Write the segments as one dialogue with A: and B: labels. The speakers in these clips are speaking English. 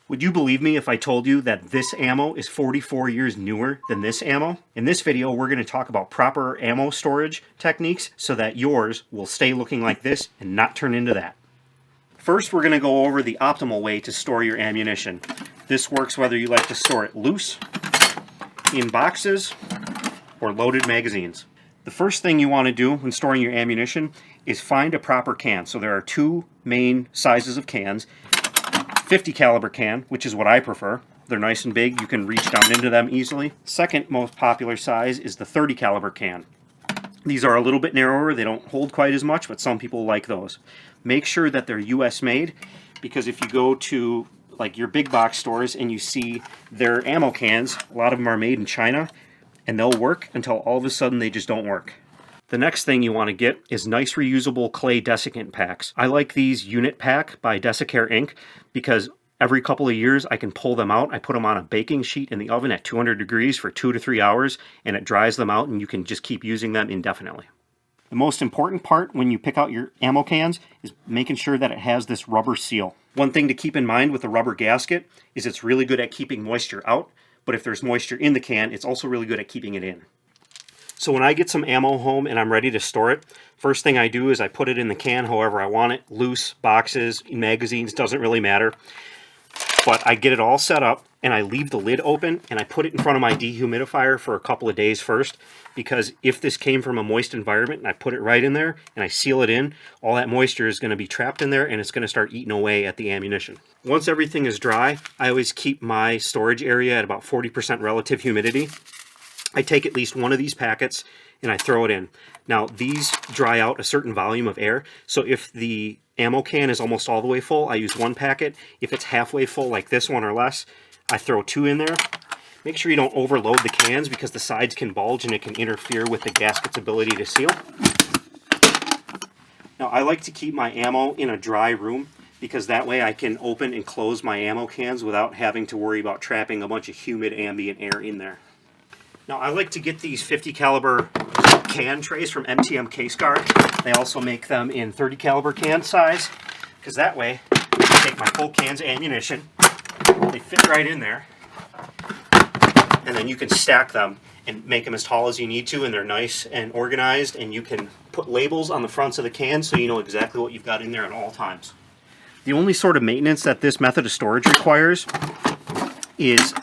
A: Would you believe me if I told you that this ammo is 44 years newer than this ammo? In this video, we're going to talk about proper ammo storage techniques so that yours will stay looking like this and not turn into that. First, we're going to go over the optimal way to store your ammunition. This works whether you like to store it loose, in boxes, or loaded magazines. The first thing you want to do when storing your ammunition is find a proper can. So there are two main sizes of cans. 50 caliber can, which is what I prefer. They're nice and big. You can reach down into them easily. Second most popular size is the 30 caliber can. These are a little bit narrower. They don't hold quite as much, but some people like those. Make sure that they're US made, because if you go to like your big box stores and you see their ammo cans, a lot of them are made in China, and they'll work until all of a sudden they just don't work. The next thing you want to get is nice reusable clay desiccant packs. I like these Unit Pack by Desiccare Inc. because every couple of years I can pull them out. I put them on a baking sheet in the oven at 200 degrees for 2 to 3 hours, and it dries them out and you can just keep using them indefinitely. The most important part when you pick out your ammo cans is making sure that it has this rubber seal. One thing to keep in mind with the rubber gasket is it's really good at keeping moisture out, but if there's moisture in the can, it's also really good at keeping it in. So when I get some ammo home and I'm ready to store it, first thing I do is I put it in the can however I want it, loose, boxes, magazines, doesn't really matter. But I get it all set up and I leave the lid open and I put it in front of my dehumidifier for a couple of days first, because if this came from a moist environment and I put it right in there and I seal it in, all that moisture is going to be trapped in there and it's going to start eating away at the ammunition. Once everything is dry, I always keep my storage area at about 40% relative humidity. I take at least one of these packets and I throw it in. Now these dry out a certain volume of air, so if the ammo can is almost all the way full, I use one packet. If it's halfway full like this one or less, I throw two in there. Make sure you don't overload the cans because the sides can bulge and it can interfere with the gasket's ability to seal. Now I like to keep my ammo in a dry room because that way I can open and close my ammo cans without having to worry about trapping a bunch of humid ambient air in there. Now I like to get these 50 caliber can trays from MTM Case Guard. They also make them in 30 caliber can size, because that way I take my full cans of ammunition, they fit right in there, and then you can stack them and make them as tall as you need to, and they're nice and organized, and you can put labels on the fronts of the cans so you know exactly what you've got in there at all times. The only sort of maintenance that this method of storage requires is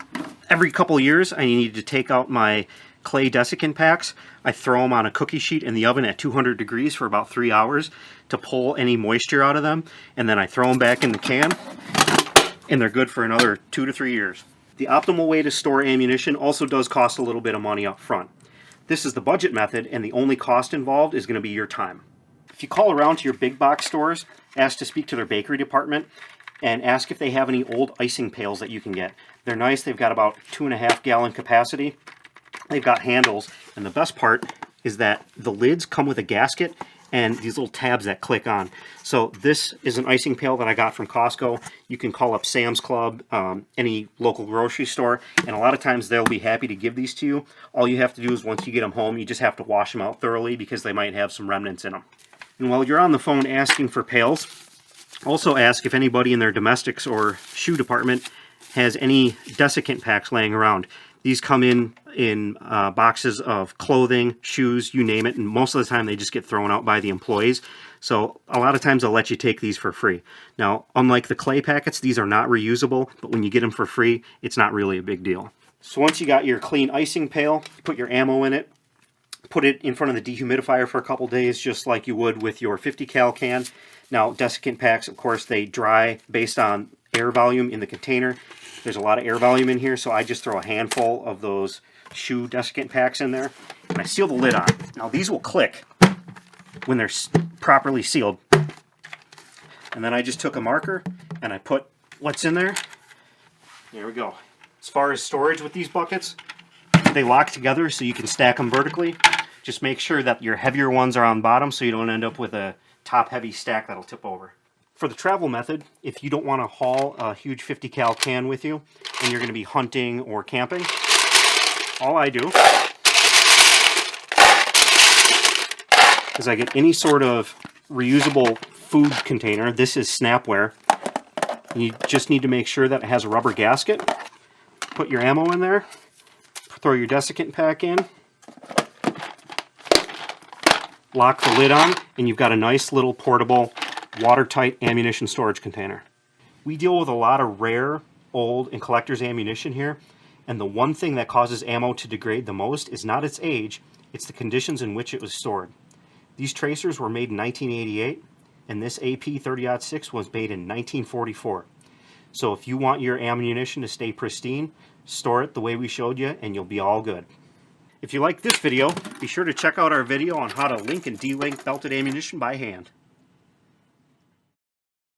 A: every couple of years I need to take out my clay desiccant packs. I throw them on a cookie sheet in the oven at 200 degrees for about 3 hours to pull any moisture out of them, and then I throw them back in the can and they're good for another 2 to 3 years. The optimal way to store ammunition also does cost a little bit of money up front. This is the budget method, and the only cost involved is going to be your time. If you call around to your big box stores, ask to speak to their bakery department and ask if they have any old icing pails that you can get. They're nice. They've got about 2.5 gallon capacity. They've got handles, and the best part is that the lids come with a gasket and these little tabs that click on. So this is an icing pail that I got from Costco. You can call up Sam's Club, any local grocery store, and a lot of times they'll be happy to give these to you. All you have to do is once you get them home, you just have to wash them out thoroughly because they might have some remnants in them. And while you're on the phone asking for pails, also ask if anybody in their domestics or shoe department has any desiccant packs laying around. These come in boxes of clothing, shoes, you name it, and most of the time they just get thrown out by the employees. So a lot of times they'll let you take these for free. Now, unlike the clay packets, these are not reusable, but when you get them for free, it's not really a big deal. So once you got your clean icing pail, put your ammo in it, put it in front of the dehumidifier for a couple days, just like you would with your 50 cal can. Now, desiccant packs, of course, they dry based on air volume in the container. There's a lot of air volume in here, so I just throw a handful of those shoe desiccant packs in there, and I seal the lid on. Now these will click when they're properly sealed. And then I just took a marker and I put what's in there. There we go. As far as storage with these buckets, they lock together so you can stack them vertically. Just make sure that your heavier ones are on bottom so you don't end up with a top heavy stack that'll tip over. For the travel method, if you don't want to haul a huge 50 cal can with you and you're going to be hunting or camping, all I do is I get any sort of reusable food container. This is Snapware. You just need to make sure that it has a rubber gasket. Put your ammo in there, throw your desiccant pack in, lock the lid on, and you've got a nice little portable, watertight ammunition storage container. We deal with a lot of rare, old, and collector's ammunition here, and the one thing that causes ammo to degrade the most is not its age, it's the conditions in which it was stored. These tracers were made in 1988, and this AP 30-06 was made in 1944. So if you want your ammunition to stay pristine, store it the way we showed you, and you'll be all good. If you like this video, be sure to check out our video on how to link and delink belted ammunition by hand.